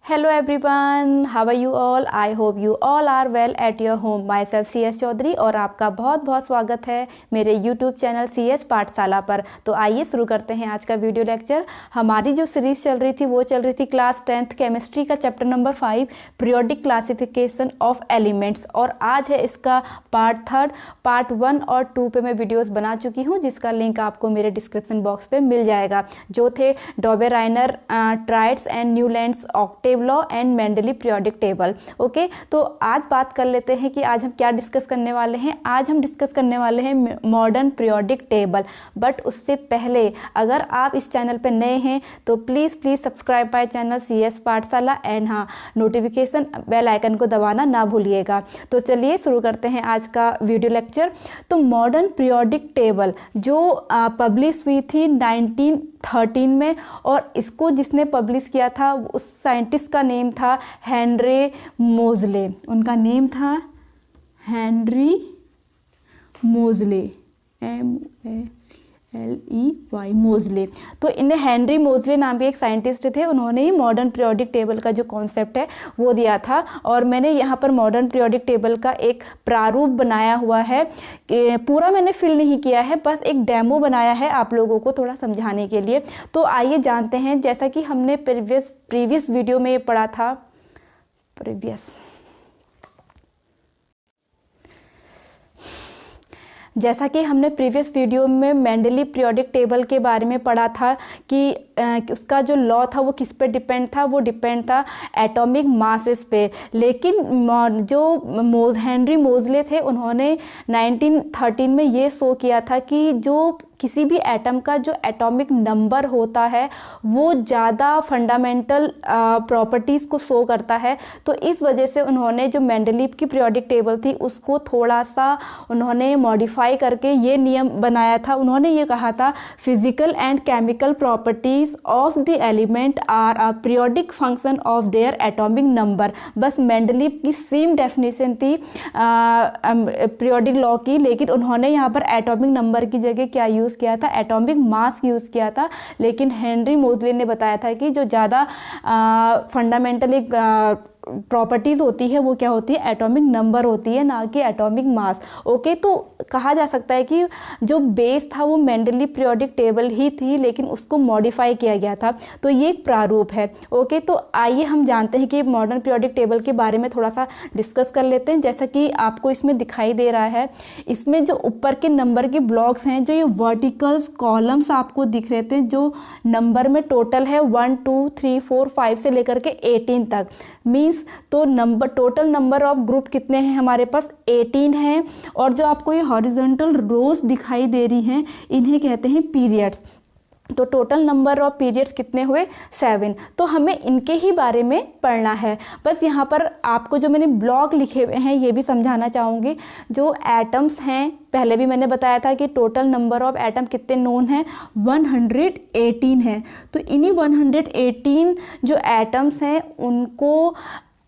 Hello everyone, how are you all? I hope you all are well at your home. Myself CS Chaudhary और आपका बहुत बहुत स्वागत है मेरे YouTube चैनल CS पाठशाला पर। तो आइए शुरू करते हैं आज का वीडियो लेक्चर। हमारी जो सीरीज़ चल रही थी वो चल रही थी क्लास 10th केमिस्ट्री का chapter number 5 periodic classification of elements, और आज है इसका पार्ट 1 और 2 पे मैं वीडियोस बना चुकी हूँ, जिसका लिंक आपको मेरे डिस्क्रिप्शन बॉक्स पे मिल जाएगा। जो थे Dobereiner triads and Newlands octave law and Mendeleev periodic table. Okay, तो आज बात कर लेते हैं कि आज हम क्या डिस्कस करने वाले हैं। आज हम डिस्कस करने वाले हैं मॉडर्न पीरियोडिक टेबल। बट उससे पहले अगर आप इस चैनल पे नए हैं तो please subscribe my channel CS पाठशाला एंड हाँ, नोटिफिकेशन बेल आइकन को दबाना ना भूलिएगा। तो चलिए शुरू करते हैं आज का वीडियो लेक्चर। तो मॉडर्न पीरियोडिक टेबल जो पब्लिश हुई थी 1913 में, और इसको जिसने पब्लिश किया था उस साइंटिस्ट का नेम था हेनरी मोज़ले। उनका नेम था हेनरी मोज़ले, MOZLEY मोज़ले। तो इन्हें हेनरी मोज़ले नाम के एक साइंटिस्ट थे, उन्होंने ही मॉडर्न पीरियोडिक टेबल का जो कॉन्सेप्ट है वो दिया था। और मैंने यहाँ पर मॉडर्न पीरियोडिक टेबल का एक प्रारूप बनाया हुआ है, पूरा मैंने फिल नहीं किया है, बस एक डेमो बनाया है आप लोगों को थोड़ा समझाने के लिए। तो आइए जानते हैं, जैसा कि हमने प्रीवियस वीडियो में पढ़ा था, जैसा कि हमने प्रीवियस वीडियो में मेंडली पीरियोडिक टेबल के बारे में पढ़ा था कि उसका जो लॉ था वो किस पे डिपेंड था, वो डिपेंड था एटॉमिक मासेस पे। लेकिन जो हेनरी मोज़ले थे, उन्होंने 1913 में ये शो किया था कि जो किसी भी एटम का जो एटॉमिक नंबर होता है वो ज़्यादा फंडामेंटल प्रॉपर्टीज़ को शो करता है। तो इस वजह से उन्होंने जो मेंडलीव की पीरियोडिक टेबल थी उसको थोड़ा सा उन्होंने मॉडिफाई करके ये नियम बनाया था। उन्होंने ये कहा था physical and chemical properties of the element are a periodic function of their atomic number. बस मेंडलीव की सेम डेफिनेशन थी पीरियोडिक लॉ की, लेकिन उन्होंने यहाँ पर एटॉमिक नंबर की जगह क्या यूज़ किया था, एटॉमिक मास यूज़ किया था। लेकिन हेनरी मोज़ले ने बताया था कि जो ज़्यादा फंडामेंटली प्रॉपर्टीज़ होती है वो क्या होती है, एटॉमिक नंबर होती है, ना कि एटॉमिक मास। ओके, तो कहा जा सकता है कि जो बेस था वो मेंडली पीरियोडिक टेबल ही थी, लेकिन उसको मॉडिफाई किया गया था। तो ये एक प्रारूप है। ओके, तो आइए हम जानते हैं कि मॉडर्न पीरियोडिक टेबल के बारे में थोड़ा सा डिस्कस कर लेते हैं। जैसा कि आपको इसमें दिखाई दे रहा है, इसमें जो ऊपर के नंबर के ब्लॉक्स हैं, जो ये वर्टिकल्स कॉलम्स आपको दिख रहे थे, जो नंबर में टोटल है 1 2 3 4 5 से लेकर के 18 तक, मीन्स तो टोटल नंबर ऑफ ग्रुप कितने हैं हमारे पास, 18 हैं। और जो आपको ये हॉरिजॉन्टल रोज दिखाई दे रही हैं, इन्हें कहते हैं पीरियड्स। तो टोटल नंबर ऑफ पीरियड्स कितने हुए, 7। तो हमें इनके ही बारे में पढ़ना है। बस यहाँ पर आपको जो मैंने ब्लॉक लिखे हुए हैं ये भी समझाना चाहूँगी। जो एटम्स हैं, पहले भी मैंने बताया था कि टोटल नंबर ऑफ एटम कितने नोन हैं, 118 हैं। तो इन्हीं 118 जो एटम्स हैं उनको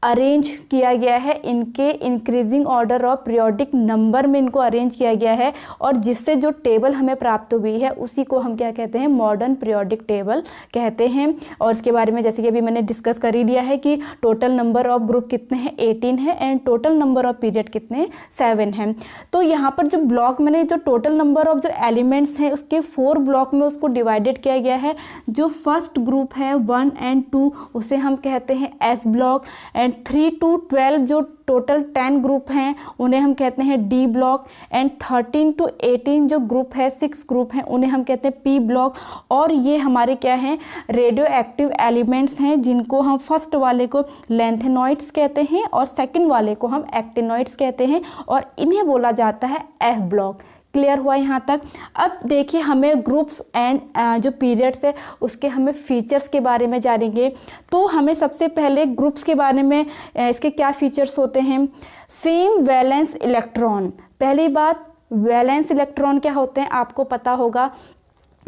अरेंज किया गया है, इनके increasing order of periodic number में इनको अरेंज किया गया है, और जिससे जो टेबल हमें प्राप्त हुई है उसी को हम क्या कहते हैं, मॉडर्न पीरियोडिक टेबल कहते हैं। और इसके बारे में जैसे कि अभी मैंने डिस्कस कर ही लिया है कि टोटल नंबर ऑफ ग्रुप कितने हैं, 18 है, and total number of period कितने, 7 हैं। तो यहाँ पर जो ब्लॉक मैंने जो टोटल नंबर ऑफ जो एलिमेंट्स हैं उसके 4 ब्लॉक में उसको डिवाइडेड किया गया है। जो फर्स्ट ग्रुप है 1 and 2 उसे हम कहते हैं S ब्लॉक, एंड 3 to 12 जो टोटल 10 ग्रुप हैं उन्हें हम कहते हैं D ब्लॉक, एंड 13 to 18 जो ग्रुप है 6 ग्रुप हैं उन्हें हम कहते हैं P ब्लॉक। और ये हमारे क्या हैं, रेडियो एक्टिव एलिमेंट्स हैं, जिनको हम फर्स्ट वाले को लैंथेनॉइड्स कहते हैं और सेकंड वाले को हम एक्टिनॉइड्स कहते हैं, और इन्हें बोला जाता है F ब्लॉक। क्लियर हुआ यहाँ तक। अब देखिए, हमें ग्रुप्स एंड जो पीरियड्स है उसके हमें फीचर्स के बारे में जानेंगे। तो हमें सबसे पहले ग्रुप्स के बारे में इसके क्या फीचर्स होते हैं। सेम वैलेंस इलेक्ट्रॉन, पहली बात वैलेंस इलेक्ट्रॉन क्या होते हैं आपको पता होगा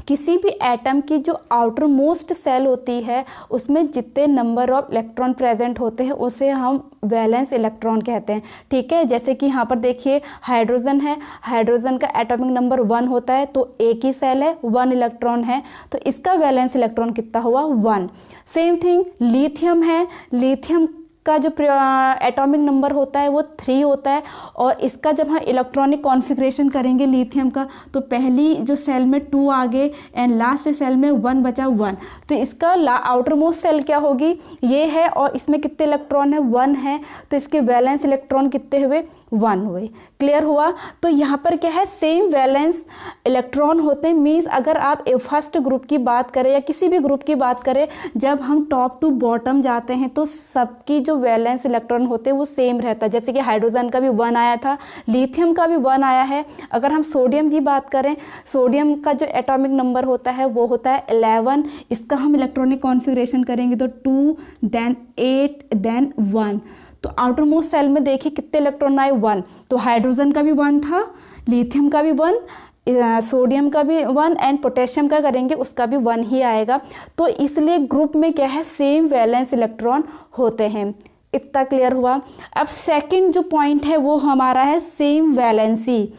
किसी भी एटम की जो आउटर मोस्ट सेल होती है उसमें जितने नंबर ऑफ इलेक्ट्रॉन प्रेजेंट होते हैं उसे हम वैलेंस इलेक्ट्रॉन कहते हैं। ठीक है, जैसे कि यहाँ पर देखिए हाइड्रोजन है, हाइड्रोजन का एटॉमिक नंबर 1 होता है, तो एक ही सेल है, 1 इलेक्ट्रॉन है, तो इसका वैलेंस इलेक्ट्रॉन कितना हुआ 1। सेम थिंग लिथियम है, लिथियम का जो एटॉमिक नंबर होता है वो 3 होता है, और इसका जब हम इलेक्ट्रॉनिक कॉन्फ़िगरेशन करेंगे लिथियम का तो पहली जो सेल में 2 आगे एंड लास्ट सेल में 1 बचा 1, तो इसका आउटर मोस्ट सेल क्या होगी ये है, और इसमें कितने इलेक्ट्रॉन है 1 है, तो इसके वैलेंस इलेक्ट्रॉन कितने हुए 1 हुए। क्लियर हुआ। तो यहाँ पर क्या है सेम वैलेंस इलेक्ट्रॉन होते हैं, मीन्स अगर आप फर्स्ट ग्रुप की बात करें या किसी भी ग्रुप की बात करें, जब हम टॉप टू बॉटम जाते हैं तो सबकी जो वैलेंस इलेक्ट्रॉन होते हैं वो सेम रहता है। जैसे कि हाइड्रोजन का भी 1 आया था, लिथियम का भी 1 आया है। अगर हम सोडियम की बात करें, सोडियम का जो एटॉमिक नंबर होता है वो होता है 11, इसका हम इलेक्ट्रॉनिक कॉन्फ़िगरेशन करेंगे तो 2 देन 8 देन 1, तो आउटर मोस्ट सेल में देखिए कितने इलेक्ट्रॉन आए 1, तो हाइड्रोजन का भी 1 था, लिथियम का भी 1, सोडियम का भी 1 एंड पोटेशियम का करेंगे उसका भी 1 ही आएगा। तो इसलिए ग्रुप में क्या है सेम वैलेंस इलेक्ट्रॉन होते हैं। इतना क्लियर हुआ। अब सेकंड जो पॉइंट है वो हमारा है same valency.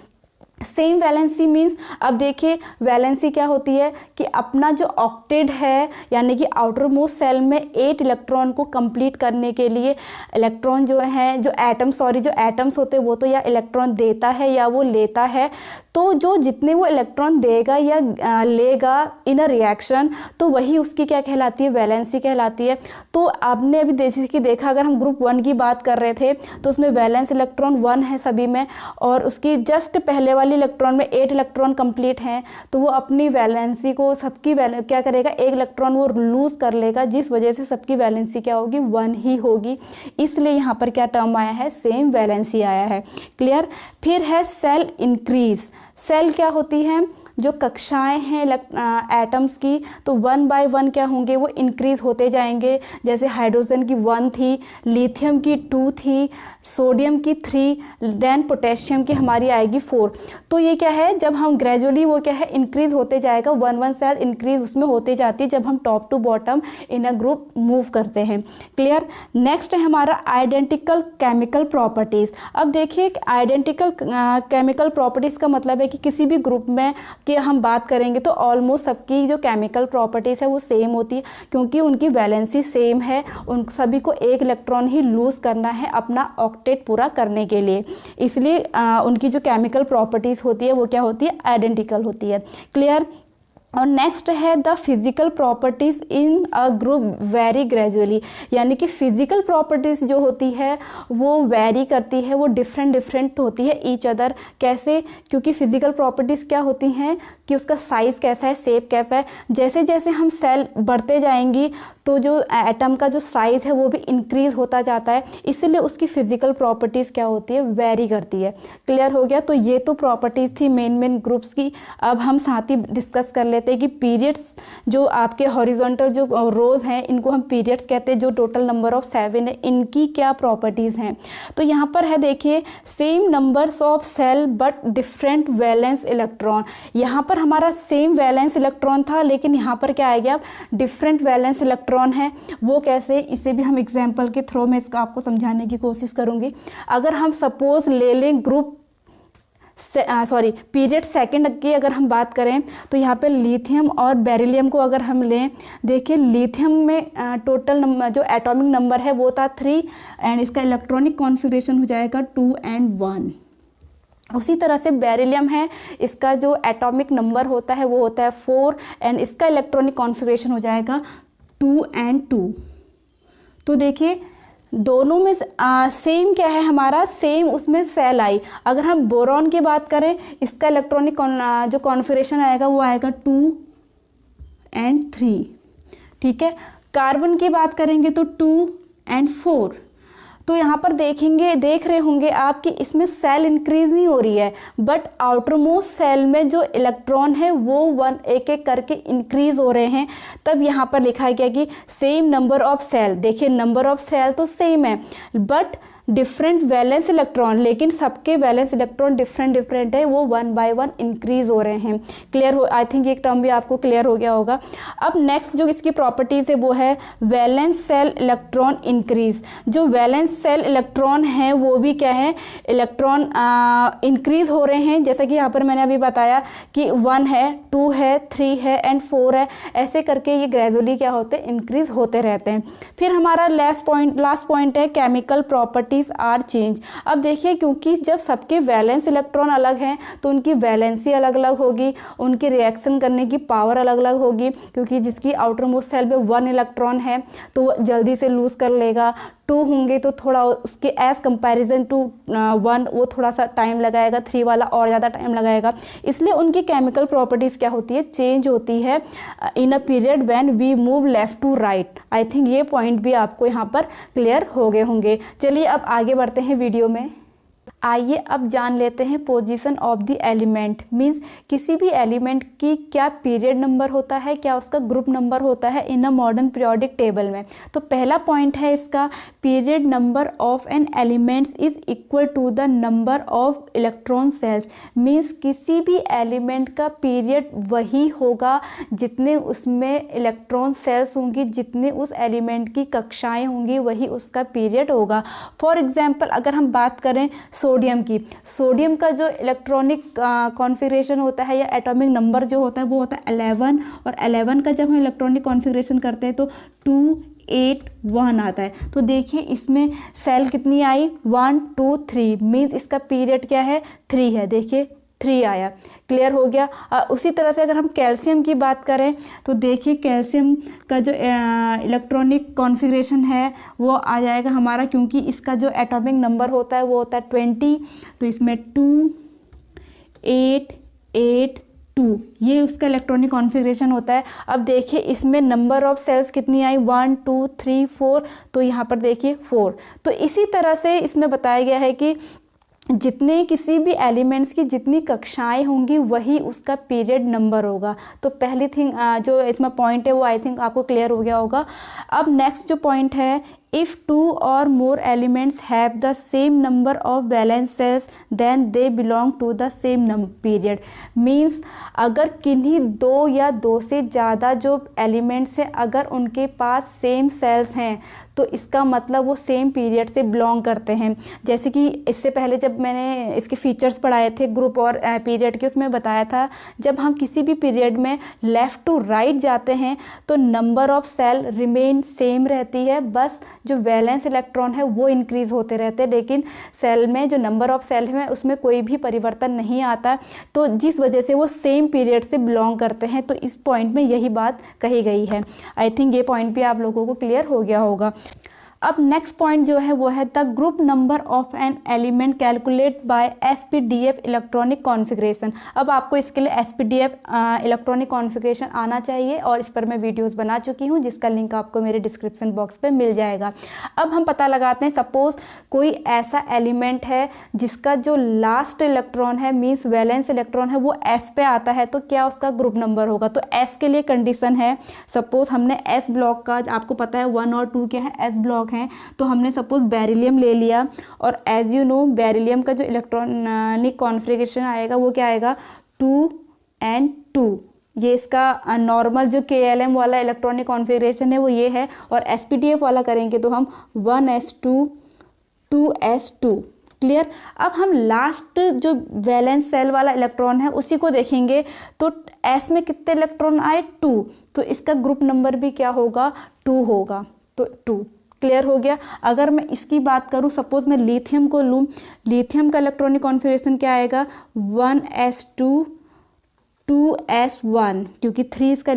Same valency means अब देखिए वैलेंसी क्या होती है कि अपना जो ऑक्टेट है यानी कि आउटर मोस्ट सेल में 8 इलेक्ट्रॉन को कंप्लीट करने के लिए इलेक्ट्रॉन जो है जो एटम्स होते हैं वो तो या इलेक्ट्रॉन देता है या वो लेता है, तो जो जितने वो इलेक्ट्रॉन देगा या लेगा इन अ रिएक्शन तो वही उसकी क्या कहलाती है वैलेंसी कहलाती है। तो आपने अभी जैसे कि देखा अगर हम ग्रुप 1 की बात कर रहे थे तो उसमें वैलेंस इलेक्ट्रॉन 1 है सभी में, और उसकी जस्ट पहले वाली इलेक्ट्रॉन में 8 इलेक्ट्रॉन कंप्लीट हैं, तो वो अपनी वैलेंसी को सबकी क्या करेगा 1 इलेक्ट्रॉन वो लूज़ कर लेगा, जिस वजह से सबकी वैलेंसी क्या होगी 1 ही होगी। इसलिए यहाँ पर क्या टर्म आया है सेम वैलेंसी आया है। क्लियर। फिर है सेल इंक्रीज। सेल क्या होती है जो कक्षाएं हैं एटम्स की, तो 1 बाय 1 क्या होंगे वो इंक्रीज होते जाएंगे। जैसे हाइड्रोजन की 1 थी, लिथियम की 2 थी, सोडियम की 3, देन पोटेशियम की हमारी आएगी 4। तो ये क्या है जब हम ग्रेजुअली वो क्या है इंक्रीज होते जाएगा, 1 सेल इंक्रीज उसमें होते जाती है जब हम top to bottom in a group move करते हैं। क्लियर। नेक्स्ट है हमारा आइडेंटिकल केमिकल प्रॉपर्टीज़। अब देखिए आइडेंटिकल केमिकल प्रॉपर्टीज़ का मतलब है कि किसी भी ग्रुप में कि हम बात करेंगे तो ऑलमोस्ट सबकी जो केमिकल प्रॉपर्टीज़ है वो सेम होती है, क्योंकि उनकी वैलेंसी सेम है, उन सभी को 1 इलेक्ट्रॉन ही लूज़ करना है अपना ऑक्टेट पूरा करने के लिए, इसलिए उनकी जो केमिकल प्रॉपर्टीज़ होती है वो क्या होती है आइडेंटिकल होती है। क्लियर। और नेक्स्ट है the physical properties in a group very gradually, यानी कि फ़िज़िकल प्रॉपर्टीज़ जो होती है वो वेरी करती है, वो डिफरेंट होती है ईच अदर। कैसे? क्योंकि फ़िज़िकल प्रॉपर्टीज़ क्या होती हैं कि उसका साइज़ कैसा है, शेप कैसा है। जैसे जैसे हम सेल बढ़ते जाएंगी तो जो एटम का जो साइज़ है वो भी इंक्रीज़ होता जाता है, इसलिए उसकी फ़िज़िकल प्रॉपर्टीज़ क्या होती है वेरी करती है। क्लियर हो गया। तो ये तो प्रॉपर्टीज़ थी मेन ग्रुप्स की। अब हम साथ ही डिस्कस कर लेते हैं कि पीरियड्स जो आपके हॉरिजॉन्टल जो रोज़ हैं इनको हम पीरियड्स कहते हैं, जो टोटल नंबर ऑफ 7 है, इनकी क्या प्रॉपर्टीज़ हैं। तो यहाँ पर है देखिए same numbers of shell but different valence electron. यहाँ पर हमारा सेम वैलेंस इलेक्ट्रॉन था, लेकिन यहाँ पर क्या आएगा डिफरेंट वैलेंस इलेक्ट्रॉन है। वो कैसे, इसे भी हम एग्जाम्पल के थ्रू में इसका आपको समझाने की कोशिश करूँगी। अगर हम सपोज ले लें ग्रुप पीरियड सेकंड की अगर हम बात करें तो यहाँ पे लिथियम और बेरिलियम को अगर हम लें, देखिए लिथियम में टोटल नंबर जो एटॉमिक नंबर है वो था 3 एंड इसका इलेक्ट्रॉनिक कॉन्फ़िगरेशन हो जाएगा 2 and 1। उसी तरह से बेरिलियम है, इसका जो एटॉमिक नंबर होता है वो होता है 4 एंड इसका इलेक्ट्रॉनिक कॉन्फ़िगरेशन हो जाएगा 2 and 2। तो देखिए दोनों में सेम क्या है हमारा सेम उसमें सेल आई। अगर हम बोरॉन की बात करें इसका इलेक्ट्रॉनिक जो कॉन्फ़िगरेशन आएगा वो आएगा 2 and 3। ठीक है। कार्बन की बात करेंगे तो 2 and 4। तो यहाँ पर देख रहे होंगे आप कि इसमें सेल इंक्रीज नहीं हो रही है, बट आउटर मोस्ट सेल में जो इलेक्ट्रॉन है वो एक एक करके इंक्रीज हो रहे हैं। तब यहाँ पर लिखा गया कि सेम नंबर ऑफ सेल। देखिए नंबर ऑफ सेल तो सेम है, बट डिफरेंट वैलेंस इलेक्ट्रॉन, लेकिन सबके वैलेंस इलेक्ट्रॉन डिफरेंट है, वो 1 बाय 1 इंक्रीज हो रहे हैं। क्लियर हो, आई थिंक ये टर्म भी आपको क्लियर हो गया होगा। अब नेक्स्ट जो इसकी प्रॉपर्टीज़ है वो है वैलेंस सेल इलेक्ट्रॉन इंक्रीज। जो वैलेंस सेल इलेक्ट्रॉन हैं वो भी क्या है, इलेक्ट्रॉन इंक्रीज हो रहे हैं। जैसे कि यहाँ पर मैंने अभी बताया कि 1 है, 2 है, 3 है एंड 4 है, ऐसे करके ये ग्रेजुअली क्या होते हैं, इंक्रीज होते रहते हैं। फिर हमारा लास्ट पॉइंट है केमिकल प्रॉपर्टी आर चेंज। अब देखिए, क्योंकि जब सबके वैलेंस इलेक्ट्रॉन अलग हैं तो उनकी वैलेंसी अलग अलग होगी, उनकी रिएक्शन करने की पावर अलग अलग होगी। क्योंकि जिसकी आउटर मोस्ट सेल में 1 इलेक्ट्रॉन है तो वो जल्दी से लूज कर लेगा, 2 होंगे तो थोड़ा उसके एज कंपैरिजन टू 1 वो थोड़ा सा टाइम लगाएगा, 3 वाला और ज़्यादा टाइम लगाएगा। इसलिए उनकी केमिकल प्रॉपर्टीज़ क्या होती है, चेंज होती है in a period when we move left to right. I think ये पॉइंट भी आपको यहाँ पर क्लियर हो गए होंगे। चलिए अब आगे बढ़ते हैं वीडियो में। आइए अब जान लेते हैं position of the element. Means किसी भी एलिमेंट की क्या पीरियड नंबर होता है, क्या उसका ग्रुप नंबर होता है in a modern periodic table में। तो पहला पॉइंट है इसका, period number of an elements is equal to the number of electron shells. Means किसी भी एलिमेंट का पीरियड वही होगा जितने उसमें इलेक्ट्रॉन सेल्स होंगी, जितने उस एलिमेंट की कक्षाएँ होंगी वही उसका पीरियड होगा। फॉर एग्जाम्पल अगर हम बात करें सोडियम का जो इलेक्ट्रॉनिक कॉन्फ़िगरेशन होता है या एटॉमिक नंबर जो होता है वो होता है 11, और 11 का जब हम इलेक्ट्रॉनिक कॉन्फ़िगरेशन करते हैं तो 2 8 1 आता है। तो देखिए इसमें सेल कितनी आई, 1 2 3, मीन्स इसका पीरियड क्या है, 3 है। देखिए 3 आया, क्लियर हो गया। उसी तरह से अगर हम कैल्शियम की बात करें तो देखिए कैल्शियम का जो इलेक्ट्रॉनिक कॉन्फ़िगरेशन है वो आ जाएगा हमारा, क्योंकि इसका जो एटॉमिक नंबर होता है वो होता है 20, तो इसमें 2 8 8 2 ये उसका इलेक्ट्रॉनिक कॉन्फ़िगरेशन होता है। अब देखिए इसमें नंबर ऑफ सेल्स कितनी आई, 1 2 3 4, तो यहाँ पर देखिए 4। तो इसी तरह से इसमें बताया गया है कि जितने किसी भी एलिमेंट्स की जितनी कक्षाएं होंगी वही उसका पीरियड नंबर होगा। तो पहली थिंग जो इसमें पॉइंट है वो आई थिंक आपको क्लियर हो गया होगा। अब नेक्स्ट जो पॉइंट है, if 2 or more elements have the same number of valence cells then they belong to the same period। Means अगर किन्हीं 2 या 2 से ज़्यादा जो एलिमेंट्स हैं अगर उनके पास सेम सेल्स हैं तो इसका मतलब वो सेम पीरियड से बिलोंग करते हैं। जैसे कि इससे पहले जब मैंने इसके फीचर्स पढ़ाए थे ग्रुप और पीरियड के, उसमें बताया था जब हम किसी भी पीरियड में लेफ़्ट टू राइट जाते हैं तो number of shell remain same रहती है, बस जो वैलेंस इलेक्ट्रॉन है वो इंक्रीज़ होते रहते हैं, लेकिन सेल में जो नंबर ऑफ सेल है उसमें कोई भी परिवर्तन नहीं आता, तो जिस वजह से वो सेम पीरियड से बिलोंग करते हैं। तो इस पॉइंट में यही बात कही गई है। आई थिंक ये पॉइंट भी आप लोगों को क्लियर हो गया होगा। अब नेक्स्ट पॉइंट जो है वो है the group number of an element calculate bye SPDF electronic configuration. अब आपको इसके लिए एसपीडीएफ इलेक्ट्रॉनिक कॉन्फ़िगरेशन आना चाहिए और इस पर मैं वीडियोस बना चुकी हूँ जिसका लिंक आपको मेरे डिस्क्रिप्शन बॉक्स पे मिल जाएगा। अब हम पता लगाते हैं, सपोज़ कोई ऐसा एलिमेंट है जिसका जो लास्ट इलेक्ट्रॉन है मीन्स वैलेंस इलेक्ट्रॉन है वो एस पे आता है, तो क्या उसका ग्रुप नंबर होगा। तो एस के लिए कंडीशन है, सपोज़ हमने एस ब्लॉक का, आपको पता है 1 और 2 क्या है, एस ब्लॉक हैं, तो हमने सपोज बेरिलियम ले लिया और एज यू नो बेरिलियम का जो इलेक्ट्रॉनिक कॉन्फ़िगरेशन आएगा वो क्या आएगा, 2 and 2। ये इसका नॉर्मल जो KLM वाला इलेक्ट्रॉनिक कॉन्फ़िगरेशन है वो ये है, और SPDF वाला करेंगे तो हम 1s2 2s2। क्लियर। अब हम लास्ट जो वैलेंस सेल वाला इलेक्ट्रॉन है उसी को देखेंगे तो S में कितने इलेक्ट्रॉन आए, 2, तो इसका ग्रुप नंबर भी क्या होगा, 2 होगा, तो 2। क्लियर हो गया। अगर मैं इसकी बात करूं, सपोज मैं लिथियम को लूं, लिथियम का इलेक्ट्रॉनिक कॉन्फ़िगरेशन क्या आएगा, 1s2 2s1, क्योंकि 3 इसका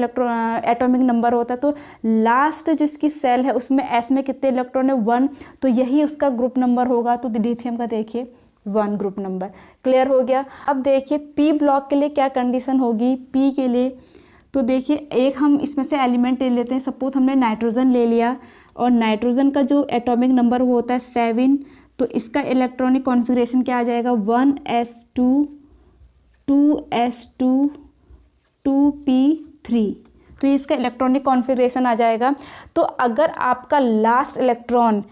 एटॉमिक नंबर होता है, तो लास्ट जो इसकी सेल है उसमें S में कितने इलेक्ट्रॉन है, 1, तो यही उसका ग्रुप नंबर होगा। तो लिथियम का देखिए 1 ग्रुप नंबर। क्लियर हो गया। अब देखिए P ब्लॉक के लिए क्या कंडीशन होगी, P के लिए तो देखिए एक हम इसमें से एलिमेंट ले लेते हैं, सपोज हमने नाइट्रोजन ले लिया और नाइट्रोजन का जो एटॉमिक नंबर वो होता है 7, तो इसका इलेक्ट्रॉनिक कॉन्फ़िगरेशन क्या आ जाएगा, 1s2 2s2 2p3, तो ये इसका इलेक्ट्रॉनिक कॉन्फ़िगरेशन आ जाएगा। तो अगर आपका लास्ट इलेक्ट्रॉन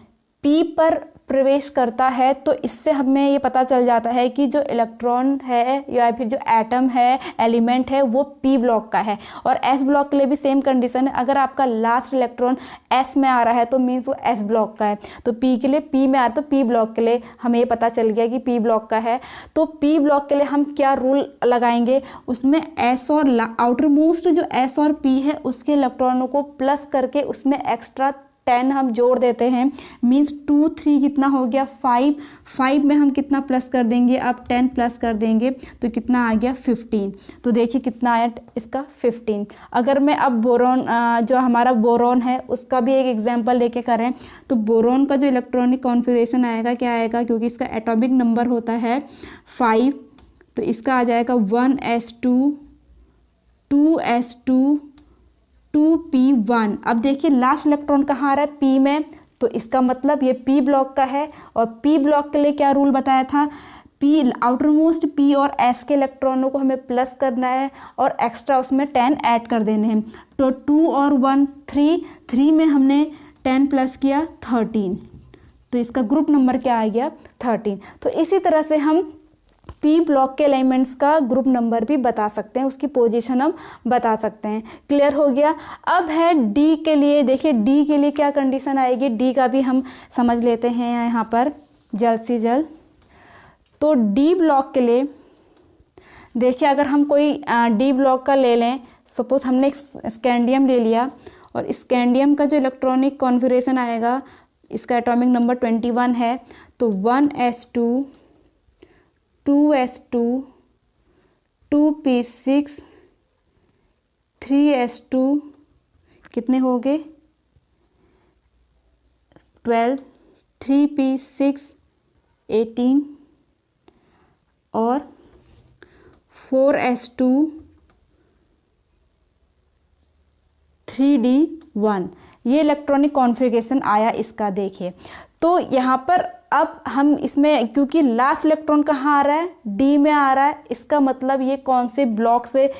P पर प्रवेश करता है तो इससे हमें ये पता चल जाता है कि जो इलेक्ट्रॉन है या फिर जो एटम है, एलिमेंट है, वो पी ब्लॉक का है। और एस ब्लॉक के लिए भी सेम कंडीशन है, अगर आपका लास्ट इलेक्ट्रॉन एस में आ रहा है तो मीन्स वो एस ब्लॉक का है। तो पी के लिए पी में आ रहा है तो पी ब्लॉक के लिए हमें ये पता चल गया कि पी ब्लॉक का है। तो पी ब्लॉक के लिए हम क्या रूल लगाएंगे, उसमें एस और आउटर मोस्ट जो एस और पी है उसके इलेक्ट्रॉनों को प्लस करके उसमें एक्स्ट्रा 10 हम जोड़ देते हैं। मीन्स 2 3 कितना हो गया 5 में हम कितना प्लस कर देंगे, अब 10 प्लस कर देंगे तो कितना आ गया 15। तो देखिए कितना आया इसका 15। अगर मैं अब बोरॉन जो हमारा बोरॉन है उसका भी एक एग्जांपल लेके करें तो बोरॉन का जो इलेक्ट्रॉनिक कॉन्फ़िगरेशन आएगा क्या आएगा, क्योंकि इसका एटॉमिक नंबर होता है 5 तो इसका आ जाएगा 1s2 2s2 2p1। अब देखिए लास्ट इलेक्ट्रॉन कहाँ आ रहा है, पी में, तो इसका मतलब ये पी ब्लॉक का है। और पी ब्लॉक के लिए क्या रूल बताया था, पी आउटर मोस्ट पी और एस के इलेक्ट्रॉनों को हमें प्लस करना है और एक्स्ट्रा उसमें 10 ऐड कर देने हैं। तो 2 और 1 3 में हमने 10 प्लस किया 13, तो इसका ग्रुप नंबर क्या आ गया 13। तो इसी तरह से हम पी ब्लॉक के एलिमेंट्स का ग्रुप नंबर भी बता सकते हैं, उसकी पोजीशन हम बता सकते हैं। क्लियर हो गया। अब है डी के लिए, देखिए डी के लिए क्या कंडीशन आएगी, डी का भी हम समझ लेते हैं यहाँ पर जल्द से जल्द। तो डी ब्लॉक के लिए देखिए अगर हम कोई डी ब्लॉक का ले लें, सपोज हमने स्कैंडियम ले लिया और स्कैंडियम का जो इलेक्ट्रॉनिक कॉन्फ़िगरेशन आएगा, इसका एटॉमिक नंबर 21 है, तो 1s2 2s2 2p6 3s2 कितने हो गए 12 3p6 18 और 4s2 3d1। ये इलेक्ट्रॉनिक कॉन्फ़िगरेशन आया इसका। देखिए तो यहाँ पर अब हम इसमें क्योंकि लास्ट इलेक्ट्रॉन कहाँ आ रहा है, डी में आ रहा है, इसका मतलब ये कौन से ब्लॉक से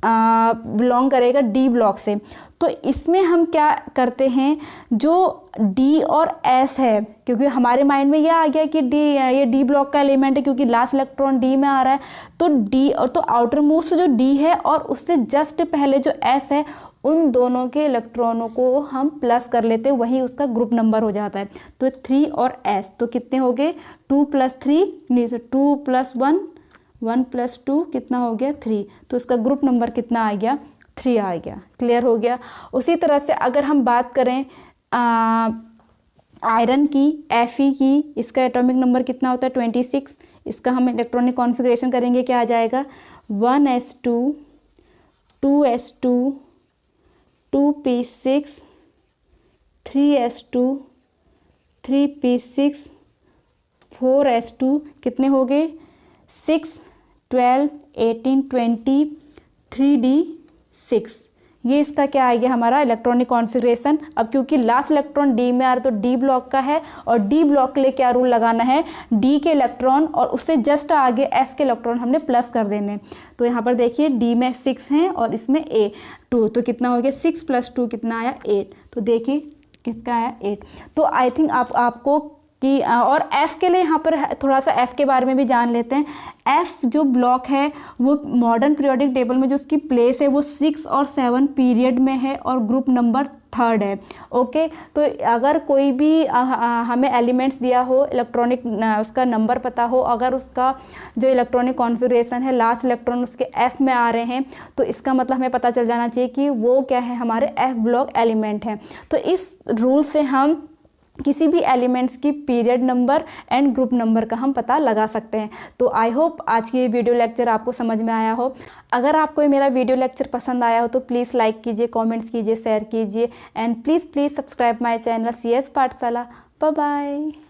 बिलोंग करेगा, डी ब्लॉक से। तो इसमें हम क्या करते हैं, जो डी और एस है, क्योंकि हमारे माइंड में यह आ गया कि डी ये डी ब्लॉक का एलिमेंट है क्योंकि लास्ट इलेक्ट्रॉन डी में आ रहा है, तो डी और तो आउटर मोस्ट जो डी है और उससे जस्ट पहले जो एस है, उन दोनों के इलेक्ट्रॉनों को हम प्लस कर लेते हैं, वही उसका ग्रुप नंबर हो जाता है। तो 3 और एस तो कितने हो गए 2 + 3 नहीं 2 + 1 1 + 2 कितना हो गया 3। तो इसका ग्रुप नंबर कितना आ गया 3 आ गया। क्लियर हो गया। उसी तरह से अगर हम बात करें आयरन की, Fe की, इसका एटॉमिक नंबर कितना होता है 26। इसका हम इलेक्ट्रॉनिक कॉन्फ़िगरेशन करेंगे, क्या आ जाएगा 1s2 2s2 2p6 3s2 3p6 4s2 कितने हो गए 6 12 18 20 3d6। ये इसका क्या आ गया हमारा इलेक्ट्रॉनिक कॉन्फ़िगरेशन। अब क्योंकि लास्ट इलेक्ट्रॉन डी में आ रहा है तो डी ब्लॉक का है, और डी ब्लॉक के लिए क्या रूल लगाना है, डी के इलेक्ट्रॉन और उससे जस्ट आगे एस के इलेक्ट्रॉन हमने प्लस कर देने। तो यहाँ पर देखिए डी में 6 हैं और इसमें ए 2, तो कितना हो गया 6 + 2 कितना आया 8। तो देखिए किसका आया 8। तो आई थिंक आपको कि और F के लिए यहाँ पर थोड़ा सा F के बारे में भी जान लेते हैं। F जो ब्लॉक है वो मॉडर्न पीरियोडिक टेबल में जो उसकी प्लेस है वो 6 और 7 पीरियड में है और ग्रुप नंबर 3rd है। ओके, तो अगर कोई भी हमें एलिमेंट्स दिया हो, इलेक्ट्रॉनिक उसका नंबर पता हो, अगर उसका जो इलेक्ट्रॉनिक कॉन्फ़िगरेशन है लास्ट इलेक्ट्रॉन उसके F में आ रहे हैं, तो इसका मतलब हमें पता चल जाना चाहिए कि वो क्या है, हमारे F ब्लॉक एलिमेंट हैं। तो इस रूल से हम किसी भी एलिमेंट्स की period number and group number का हम पता लगा सकते हैं। तो आई होप आज की ये वीडियो लेक्चर आपको समझ में आया हो। अगर आपको ये मेरा वीडियो लेक्चर पसंद आया हो तो प्लीज़ लाइक कीजिए, कमेंट्स कीजिए, शेयर कीजिए and please subscribe my channel CS Pathshala. Bye bye.